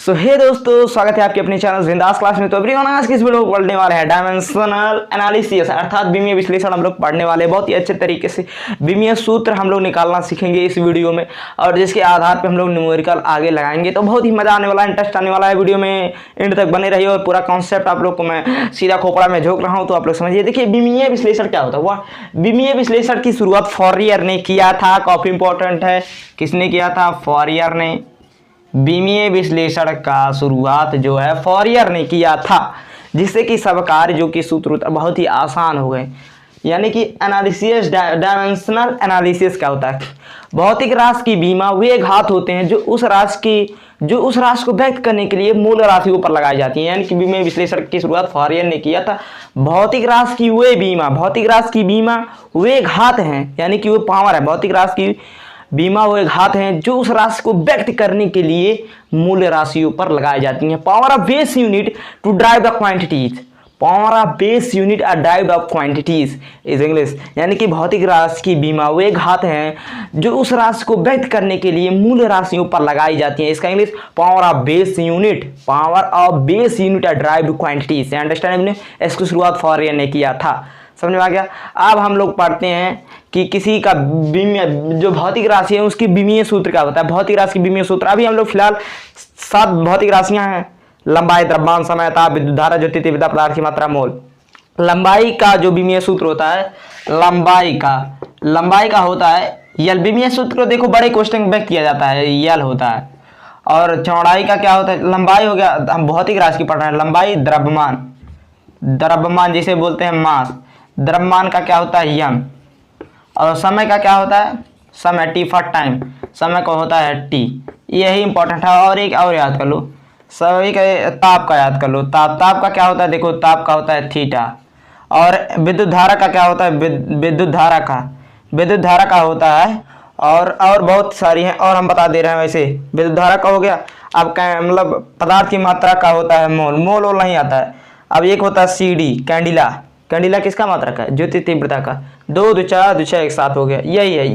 हे दोस्तों, स्वागत है आपके अपने चैनल बिंदास क्लास में। तो एवरीवन, आज की इस वीडियो को पढ़ने वाले हैं डायमेंशनल एनालिसिस अर्थात विमीय विश्लेषण हम लोग पढ़ने वाले हैं। बहुत ही अच्छे तरीके से विमीय सूत्र हम लोग निकालना सीखेंगे इस वीडियो में, और जिसके आधार पर हम लोग न्यूमेरिकल आगे लगाएंगे। तो बहुत ही मजा आने वाला है, इंटरेस्ट आने वाला है। वीडियो में एंड तक बने रहिए और पूरा कॉन्सेप्ट आप लोग को मैं सीधा खोपड़ा में झोंक रहा हूँ, तो आप लोग समझिए। देखिए, विमीय विश्लेषण क्या होता है। विमीय विश्लेषण की शुरुआत फॉरियर ने किया था। काफी इंपॉर्टेंट है, किसने किया था? फॉरियर ने। विमीय विश्लेषण का शुरुआत जो है फॉरियर ने किया था, जिससे कि सब कार्य जो कि सूत्र बहुत ही आसान हो गए। यानी कि एनालिसिस, डायमेंशनल एनालिसिस क्या होता है? भौतिक राशि की बीमा वे घात होते हैं जो उस राशि को व्यक्त करने के लिए मूल राशियों पर लगाई जाती हैं। यानी कि विमीय विश्लेषण की शुरुआत फॉरियर ने किया था। भौतिक राशि की बीमा वे घात हैं, यानी कि वो पावर है। भौतिक राशि की बीमा वे घात हैं जो उस राशि को व्यक्त करने के लिए मूल राशियों पर लगाई जाती हैं। Power of base unit to derive the quantities. Power of base unit are derive of quantities is English. यानी कि भौतिक राशि की बीमा वे घात हैं जो उस राशि को व्यक्त करने के लिए मूल राशियों पर लगाई जाती हैं। इसका English power of base unit are derive quantities. Understand? इसकी शुरुआत फॉरियर ने किया था। समझ में आ गया? अब हम लोग पढ़ते हैं कि किसी का जो भौतिक राशि है उसकी विमीय सूत्र क्या होता है। भौतिक राशि की विमीय सूत्र, अभी हम लोग फिलहाल 7 भौतिक राशियां हैं। लंबाई, द्रव्यमान, समय, ताप, विद्युत धारा, ज्योति तीव्रता, पदार्थ की मात्रा, मोल। लंबाई का जो विमीय सूत्र होता है, लंबाई का होता है यल। विमीय सूत्र को देखो बड़े क्वेश्चन में किया जाता है, यल होता है। और चौड़ाई का क्या होता है? लंबाई हो गया, हम भौतिक राशि की पढ़ रहे हैं। लंबाई, द्रव्यमान जिसे बोलते हैं मास। द्रव्यमान का क्या होता है? यम। और समय का क्या होता है? समय, टी फॉर टाइम। समय का होता है टी। यही इंपॉर्टेंट है। और एक और याद कर लो, सभी का ताप का याद कर लो। ताप का क्या होता है? देखो, ताप का होता है थीटा। और विद्युत धारा का क्या होता है? विद्युत धारा का होता है और बहुत सारी हैं, और हम बता दे रहे हैं। वैसे विद्युत धारा का हो गया। अब मतलब पदार्थ की मात्रा का होता है मोल नहीं आता है। अब एक होता है CD, कैंडिला किसका मात्रक है? ज्योति तीव्रता का। 2 2 4 2 6 एक साथ हो गया। यही है,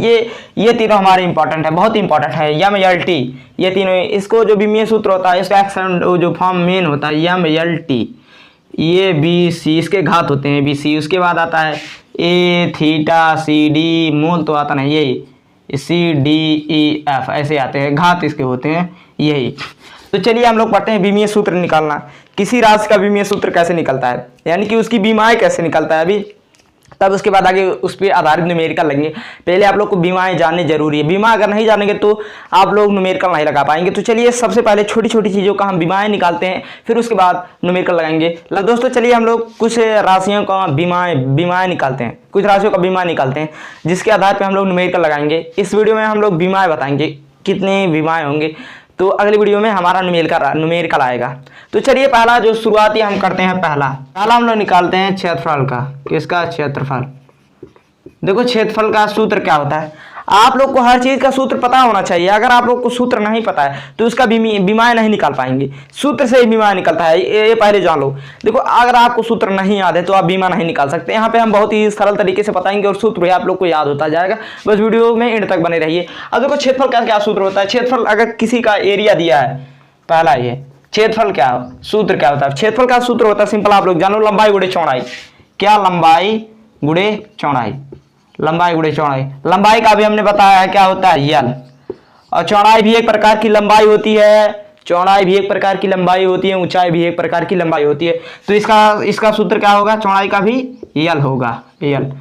ये तीनों हमारे इंपॉर्टेंट है, बहुत इंपॉर्टेंट है। यम, यल, टी, ये तीनों। इसको जो विमीय सूत्र होता है, इसका एक्शन जो फॉर्म मेन होता है, यम, यल, टी, ये BC, इसके घात होते हैं BC। उसके बाद आता है A, थीटा, CD, मोल तो आता नहीं, यही CDEF ऐसे आते हैं, घात इसके होते हैं यही। तो चलिए हम लोग पढ़ते हैं विमीय सूत्र निकालना। किसी राशि का विमीय सूत्र कैसे निकलता है, यानी कि उसकी बीमाएं कैसे निकलता है अभी, तब उसके बाद आगे उस पर आधारित न्यूमेरिकल लगेंगे। पहले आप लोग को बीमाएं जाननी जरूरी है। बीमा अगर नहीं जानेंगे तो आप लोग न्यूमेरिकल नहीं लगा पाएंगे। तो चलिए सबसे पहले छोटी छोटी चीज़ों का हम बीमाएं निकालते हैं, फिर उसके बाद न्यूमेरिकल लगाएंगे। दोस्तों चलिए हम लोग कुछ राशियों का बीमाएं निकालते हैं, कुछ राशियों का बीमा निकालते हैं, जिसके आधार पर हम लोग न्यूमेरिकल लगाएंगे। इस वीडियो में हम लोग बीमाएं बताएंगे, कितने बीमाएं होंगे, तो अगली वीडियो में हमारा न्यूमेरिकल आएगा। तो चलिए पहला जो शुरुआती हम करते हैं, पहला हम लोग निकालते हैं क्षेत्रफल का। किसका? क्षेत्रफल। देखो, क्षेत्रफल का सूत्र क्या होता है। आप लोग को हर चीज का सूत्र पता होना चाहिए। अगर आप लोग को सूत्र नहीं पता है तो उसका बीमाएं नहीं निकाल पाएंगे। सूत्र से ही बीमा निकलता है, ये पहले जान लो। देखो, अगर आपको सूत्र नहीं याद है तो आप बीमा नहीं निकाल सकते। यहाँ पे हम बहुत ही सरल तरीके से बताएंगे और सूत्र भी आप लोग को याद होता जाएगा। बस वीडियो में एंड तक बने रहिए। अब देखो, क्षेत्रफल का क्या सूत्र होता है। क्षेत्रफल, अगर किसी का एरिया दिया है, पहला ये क्षेत्रफल क्या सूत्र क्या होता है। क्षेत्रफल का सूत्र होता है सिंपल, आप लोग जानो, लंबाई गुणे चौड़ाई। क्या? लंबाई गुणे चौड़ाई। लंबाई का भी हमने बताया है क्या होता है? यल। और चौड़ाई भी एक प्रकार की लंबाई होती है, ऊंचाई भी एक प्रकार की लंबाई होती है। तो इसका सूत्र क्या होगा? चौड़ाई का भी यल होगा, यल।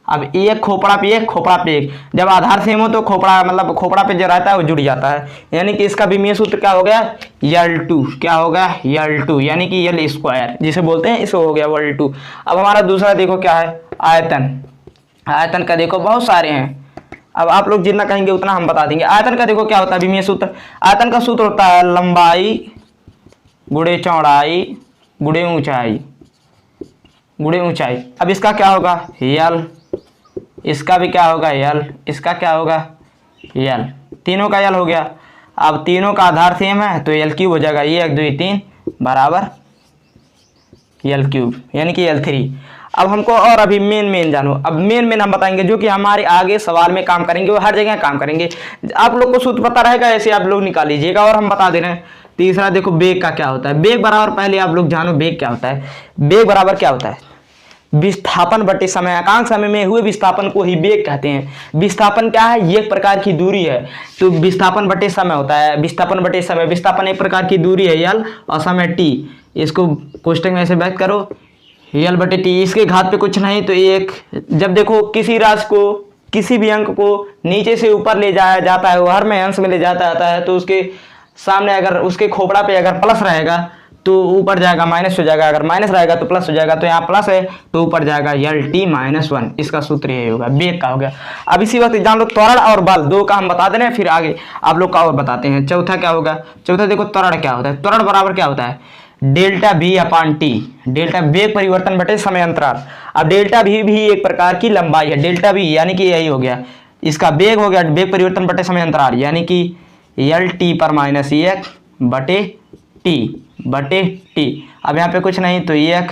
अब एक खोपड़ा पे एक, जब आधार सेम हो तो खोपड़ा पे जो रहता है वो जुड़ जाता है। यानी कि इसका विमीय सूत्र क्या हो गया? L2। क्या होगा? L2, यानी कि यल स्क्वायर जिसे बोलते हैं, इसको हो गया L2। अब हमारा दूसरा देखो क्या है? आयतन का देखो बहुत सारे हैं, अब आप लोग जितना कहेंगे उतना हम बता देंगे। आयतन का देखो क्या होता है विमीय सूत्र। आयतन का सूत्र होता है लंबाई गुणे चौड़ाई गुणे ऊंचाई। अब इसका क्या होगा? यल। इसका भी क्या होगा? यल। इसका क्या होगा? यल। तीनों का यल हो गया। अब तीनों का आधार सेम है तो यल क्यूब हो जाएगा। 1 2 3 बराबर यल क्यूब, यानी कि L3। अब हमको और अभी मेन जानो। अब मेन हम बताएंगे जो कि हमारे आगे सवाल में काम करेंगे, वो हर जगह काम करेंगे। आप लोग को सूत्र पता रहेगा, ऐसे आप लोग निकाल लीजिएगा। और हम बता दे रहे हैं तीसरा देखो बेग का क्या होता है। बेग बराबर, पहले आप लोग जानो बेग क्या होता है। बेग बराबर क्या होता है, विस्थापन बटे समय। एकांक समय में हुए विस्थापन को ही बेग कहते हैं। विस्थापन क्या है, ये एक प्रकार की दूरी है, तो विस्थापन बटे समय होता है। विस्थापन बटे समय, विस्थापन एक प्रकार की दूरी है यल, और समय टी। इसको कोष्टक में ऐसे व्यक्त करो, यल बटे टी। इसके घात पे कुछ नहीं तो एक। जब देखो किसी राशि को, किसी भी अंक को नीचे से ऊपर ले जाया जाता है, वो हर में अंश में ले जाता आता है, तो उसके सामने अगर उसके खोपड़ा पे अगर प्लस रहेगा तो ऊपर जाएगा माइनस हो जाएगा, अगर माइनस रहेगा तो प्लस हो जाएगा। तो यहाँ प्लस है तो ऊपर जाएगा यल टी माइनस 1। इसका सूत्र यही होगा, बेग का हो गया। अब इसी वक्त जान लो त्वरण और बल, दो का हम बता दे रहे हैं, फिर आगे आप लोग का और बताते हैं। चौथा क्या होगा, चौथा देखो त्वरण क्या होता है। त्वरण बराबर क्या होता है, डेल्टा बी अपान टी। डेल्टा वेग परिवर्तन बटे समय अंतराल। अब डेल्टा भी एक प्रकार की लंबाई है, डेल्टा बी यानी कि यही हो गया, इसका वेग हो गया वेग परिवर्तन बटे समय अंतराल, यानी कि यल टी पर माइनस एक बटे टी। अब यहाँ पे कुछ नहीं तो एक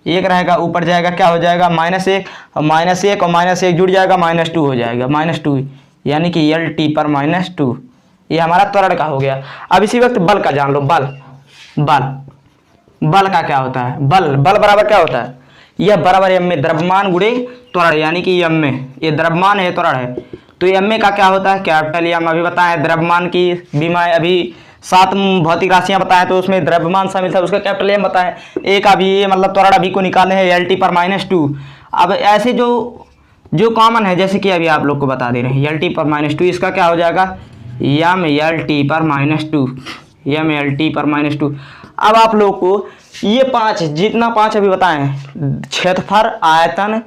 रहेगा, ऊपर जाएगा क्या हो जाएगा माइनस एक, और माइनस एक जुड़ जाएगा -2 हो जाएगा, -2 यानी कि यल टी पर -2। ये हमारा त्वरण का हो गया। अब इसी वक्त बल का जान लो। बल का क्या होता है, बल बराबर क्या होता है, यह बराबर एम में द्रव्यमान गुणे त्वरण, यानी कि एम में, ये द्रव्यमान है त्वरण है, तो एम में का क्या होता है, कैपिटल एम। अभी बताएं द्रव्यमान की बीमाएं, अभी 7 भौतिक राशियां बताएं तो उसमें द्रव्यमान शामिल था, उसका कैपिटल एम बताएं। एक अभी ये मतलब त्वरण अभी को निकाले हैं यल टी पर -2। अब ऐसे जो कॉमन है, जैसे कि अभी आप लोग को बता दे रहे हैं यल टी पर -2, इसका क्या हो जाएगा यम यल टी पर -2। अब आप लोग को ये 5 जितना 5 अभी बताएं, क्षेत्रफल, आयतन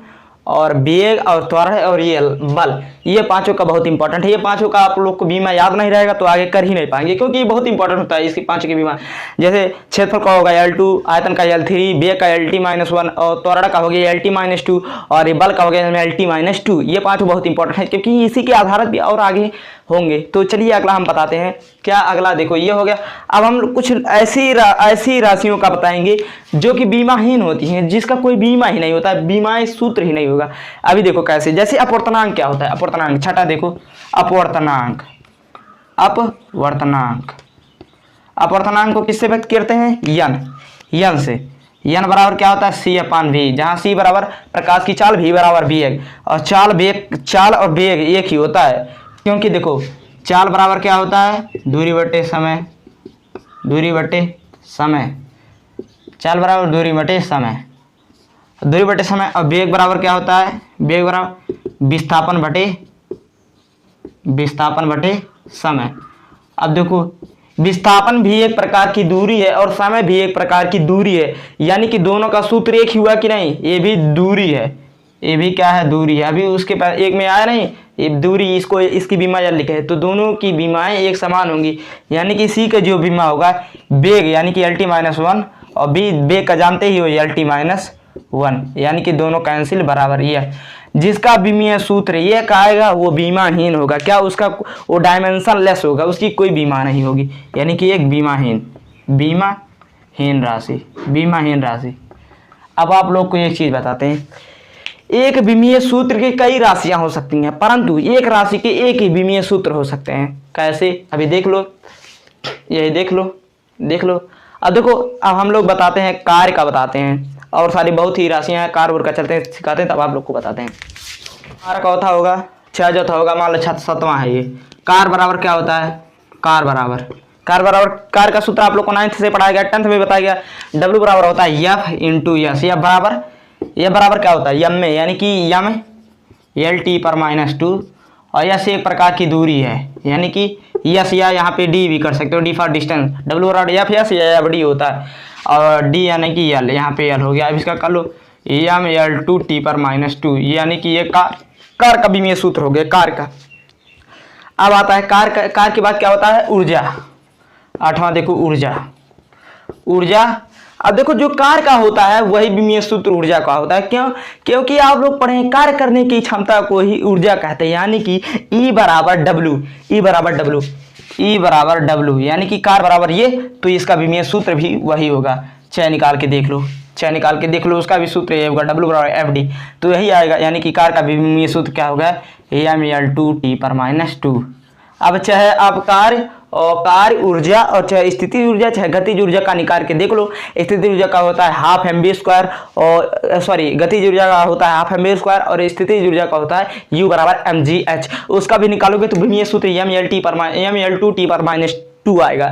और वेग और त्वरण और ये बल, ये पांचों का बहुत इंपॉर्टेंट है। ये पांचों का आप लोग को बीमा याद नहीं रहेगा तो आगे कर ही नहीं पाएंगे, क्योंकि ये बहुत इंपॉर्टेंट होता है इसकी पांचों की बीमा। जैसे क्षेत्रफल का होगा L2, आयतन का L3, वेग का LT -1 और त्वरण का हो गया LT -2 और बल का हो गया LT -2। ये पांचों बहुत इंपॉर्टेंट है क्योंकि इसी के आधारित भी और आगे होंगे। तो चलिए अगला हम बताते हैं। क्या अगला देखो ये हो गया। अब हम कुछ ऐसी राशियों का बताएंगे जो कि बीमाहीन होती हैं, जिसका कोई बीमा ही नहीं होता है, बीमाएं सूत्र ही नहीं होगा। अभी देखो कैसे, जैसे अपवर्तनांक क्या होता है, अपवर्तनांक छठा देखो, अपवर्तनांक को किससे व्यक्त करते हैं, यन से। यन बराबर क्या होता है C/V, जहां C बराबर प्रकाश की चाल, V बराबर वेग, और चाल और वेग एक ही होता है, क्योंकि देखो चाल बराबर क्या होता है दूरी बटे समय, चाल बराबर दूरी बटे समय, और वेग बराबर क्या होता है, वेग बराबर विस्थापन बटे समय। अब देखो विस्थापन भी एक प्रकार की दूरी है और समय भी एक प्रकार की दूरी है, यानी कि दोनों का सूत्र एक ही हुआ कि नहीं, ये भी दूरी है, ये भी क्या है दूरी है। अभी उसके पास एक में आया नहीं, ये दूरी, इसको इसकी बीमा या लिखे है, तो दोनों की बीमाएं एक समान होंगी, यानी कि सी का जो बीमा होगा वेग यानी कि LT -1 और बी वेग का जानते ही हो LT -1, यानी कि दोनों कैंसिल बराबर। ये जिसका बीमीय सूत्र ये कहेगा वो बीमाहीन होगा। क्या उसका वो डायमेंशन लेस होगा, उसकी कोई बीमा नहीं होगी, यानी कि एक बीमाहीन राशि। अब आप लोग को एक चीज बताते हैं, एक बीमीय सूत्र के कई राशियां हो सकती हैं, परंतु एक राशि के एक ही बीमीय सूत्र हो सकते हैं। कैसे, अभी देख लो, यही देख लो। अब देखो, अब हम लोग बताते हैं कार्य का बताते हैं, और सारी बहुत ही राशियां हैं, कार्य का चलते हैं सिखाते हैं, तब आप लोग को बताते हैं। कार्य का होता होगा 6 चौथा होगा, मान लो 7वां है ये। कार्य बराबर क्या होता है, कार्य का सूत्र आप लोग को 9th से पढ़ाया गया, 10th में बताया गया। W बराबर होता है F × S। यह बराबर क्या होता है यम में, यानी कि यम LT पर -2, और यस एक प्रकार की दूरी है, यानी कि यस, या यहाँ पे डी भी कर सकते हो, डी फॉर डिस्टेंस। W बराबर F S या FD होता है, और डी यानी कि L, यहाँ पे L हो गया। अब इसका कर लो यम L2 T पर -2, यानी कि ये कार का भी में सूत्र हो गया, कार का। अब आता है कार के बाद क्या होता है ऊर्जा। 8वां देखो ऊर्जा। अब देखो जो कार का होता है वही विमीय सूत्र ऊर्जा का होता है। क्यों, क्योंकि आप लोग पढ़े कार्य करने की क्षमता को ही ऊर्जा कहते हैं, यानी कि E बराबर W, यानी कि कार बराबर ये, तो इसका विमीय सूत्र भी वही होगा। चाहे निकाल के देख लो, उसका भी सूत्र ये होगा W बराबर FD, तो यही आएगा, यानी कि कार का विमीय सूत्र क्या होगा ML2 T पर -2। अब चाहे आप कार्य और कार्य ऊर्जा और चाहे स्थिति ऊर्जा चाहे गतिज ऊर्जा का निकाल के देख लो। स्थिति ऊर्जा का होता है हाफ एम बी स्क्वायर और सॉरी गतिज ऊर्जा का होता है हाफ एम बी स्क्वायर और स्थिति ऊर्जा का होता है U बराबर mgh। उसका भी निकालोगे तो विमीय सूत्र mL2 पर माइनस 2 आएगा,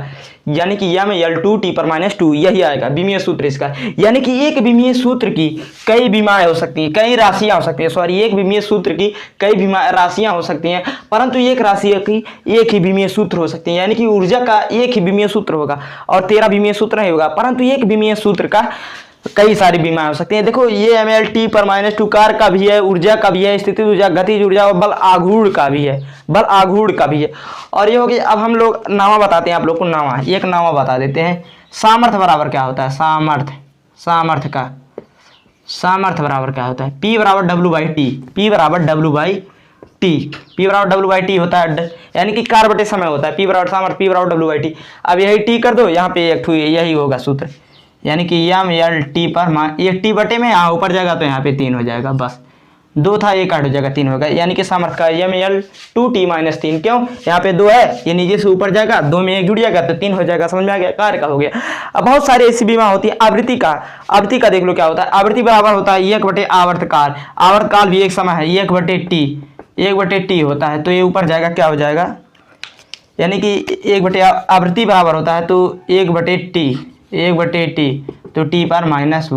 यानी कि mL2 पर माइनस 2 यही आएगा विमीय सूत्र इसका। यानी कि एक विमीय सूत्र की कई विमाएँ हो सकती हैं, कई राशियाँ हो सकती हैं, सॉरी एक विमीय सूत्र की कई राशियाँ हो सकती हैं, परंतु एक राशि की एक ही विमीय सूत्र हो सकती है। यानी कि ऊर्जा का एक ही विमीय सूत्र होगा और 13 विमीय सूत्र नहीं होगा, परंतु एक विमीय सूत्र का कई सारी बीमाएं हो सकती हैं। देखो ये mL2 पर माइनस 2 कार का भी है, ऊर्जा का भी है, स्थिति ऊर्जा, गतिज ऊर्जा और बल आघूर्ण का भी है, बल आघूर्ण का भी है। और ये हो गया। अब हम लोग नामा बताते हैं आप लोग को, नामा एक नामा बता देते हैं। सामर्थ्य बराबर क्या होता है, सामर्थ्य का सामर्थ्य बराबर क्या होता है, P बराबर W/T, P बराबर W/T होता है, यानी कि कार बटे समय होता है। P बराबर सामर्थ्य, P बराबर W/T। अब यही T कर दो, यहाँ पे एक यही होगा सूत्र, यानी कि mL2 पर ये T बटे में यहाँ ऊपर जाएगा तो यहाँ पे 3 हो जाएगा, बस 2 था 1 काट हो जाएगा 3 होगा। यानी कि सामर्थ्य का mL2T माइनस 3, क्यों यहाँ पे 2 है, ये नीचे से ऊपर जाएगा, 2 में 1 जुड़ जाएगा तो 3 हो जाएगा। समझ में आ गया, कार्य का हो गया। अब बहुत सारी ऐसी बीमा होती है। आवृत्ति का देख लो क्या होता है। आवृत्ति बराबर होता है 1 बटे आवर्तकाल, आवर्तकाल भी एक समय है 1 बटे टी होता है, तो ये ऊपर जाएगा क्या हो जाएगा, यानी कि 1 बटे आवृत्ति बराबर होता है तो 1 बटे टी तो T पर माइनस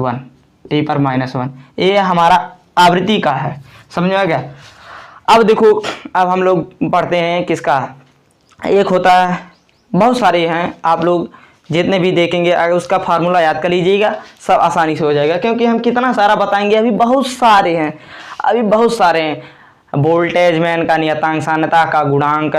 1, ये हमारा आवृत्ति का है। समझ में आ गया। अब देखो, अब हम लोग पढ़ते हैं किसका, एक होता है, बहुत सारे हैं, आप लोग जितने भी देखेंगे अगर उसका फार्मूला याद कर लीजिएगा, सब आसानी से हो जाएगा, क्योंकि हम कितना सारा बताएंगे, अभी बहुत सारे हैं। वोल्टेज में का नियतांक, सान्यता का गुणांक,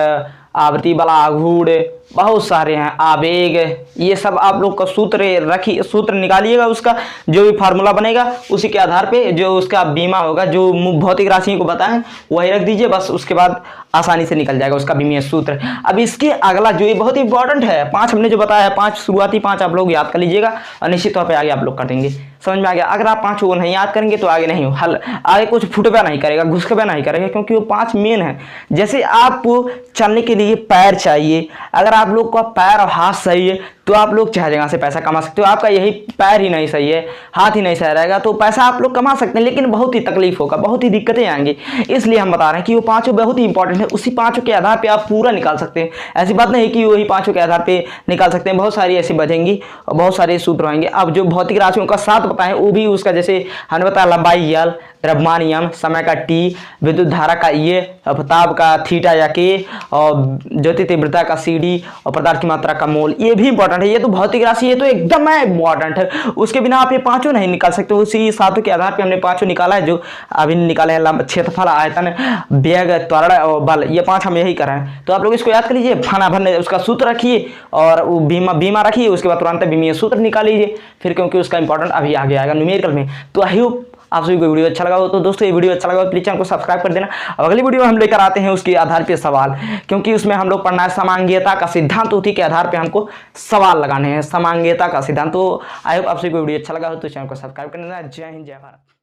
आवृत्ति बल आघूर्ण, बहुत सारे हैं, आवेग, ये सब आप लोग का सूत्र निकालिएगा। उसका जो भी फार्मूला बनेगा उसी के आधार पे जो उसका बीमा होगा, जो भौतिक राशियों को बताएं वही रख दीजिए, बस उसके बाद आसानी से निकल जाएगा उसका बीमीय सूत्र। अब इसके अगला जो ये बहुत इंपॉर्टेंट है, 5 हमने जो बताया है, 5 शुरुआती 5 आप लोग याद कर लीजिएगा और निश्चित तौर पर आगे आप लोग कर देंगे। समझ में आ गया। अगर आप 5 को नहीं याद करेंगे तो आगे नहीं हो, आगे कुछ फुटबा नहीं करेगा, घुसकबा नहीं करेगा, क्योंकि वो 5 मेन है। जैसे आपको चलने के लिए पैर चाहिए, अगर आप लोग का पैर और हाथ सही है तो आप लोग चाहे जगह से पैसा कमा सकते हो। आपका यही पैर ही नहीं सही है, हाथ ही नहीं सही रहेगा तो पैसा आप लोग कमा सकते हैं, लेकिन बहुत ही तकलीफ होगा, बहुत ही दिक्कतें आएंगी। इसलिए हम बता रहे हैं कि वो 5 बहुत ही इंपॉर्टेंट है, उसी 5 के आधार पे आप पूरा निकाल सकते हैं। ऐसी बात नहीं कि वही 5 के आधार पे निकाल सकते हैं, बहुत सारी ऐसी बचेंगी और बहुत सारे सूत्र आएंगे। अब जो भौतिक राशियों का 7 बताएं वो भी उसका, जैसे हमने बताया लंबाई L, द्रव्यमान m, समय का T, विद्युत धारा का E, ताप का थीटा या K, और ज्योति तीव्रता का CD और पदार्थ की मात्रा का मोल, ये भी इंपॉर्टेंट है। ये तो भौतिक राशि, ये तो एकदम इंपॉर्टेंट है, उसके बिना आप ये 5 नहीं निकाल सकते। उसी 7 के आधार पे हमने 5 निकाला है, जो अभी निकाले हैं, क्षेत्रफल, आयतन, वेग, त्वरण और बल, ये 5 हम यही कर रहे हैं। तो आप लोग इसको याद कर लीजिए, फना भरने उसका सूत्र रखिए और वो बीमा रखिए, उसके बाद तुरंत बीमीय सूत्र निकाल लीजिए फिर, क्योंकि उसका इंपॉर्टेंट अभी आगे आएगा न्यूमेरिकल में। तो आई होप आप सभी को वीडियो अच्छा लगा हो। तो दोस्तों ये वीडियो अच्छा लगा हो प्लीज चैनल को सब्सक्राइब कर देना। अब अगली वीडियो हम लेकर आते हैं उसके आधार पे सवाल, क्योंकि उसमें हम लोग पढ़ना है समांगीयता का सिद्धांत, उसी के आधार पे हमको सवाल लगाने हैं, समांगीयता का सिद्धांत। तो आई होप आप सभी को वीडियो अच्छा लगा हो तो चैनल को सब्सक्राइब कर देना। जय हिंद, जय भारत।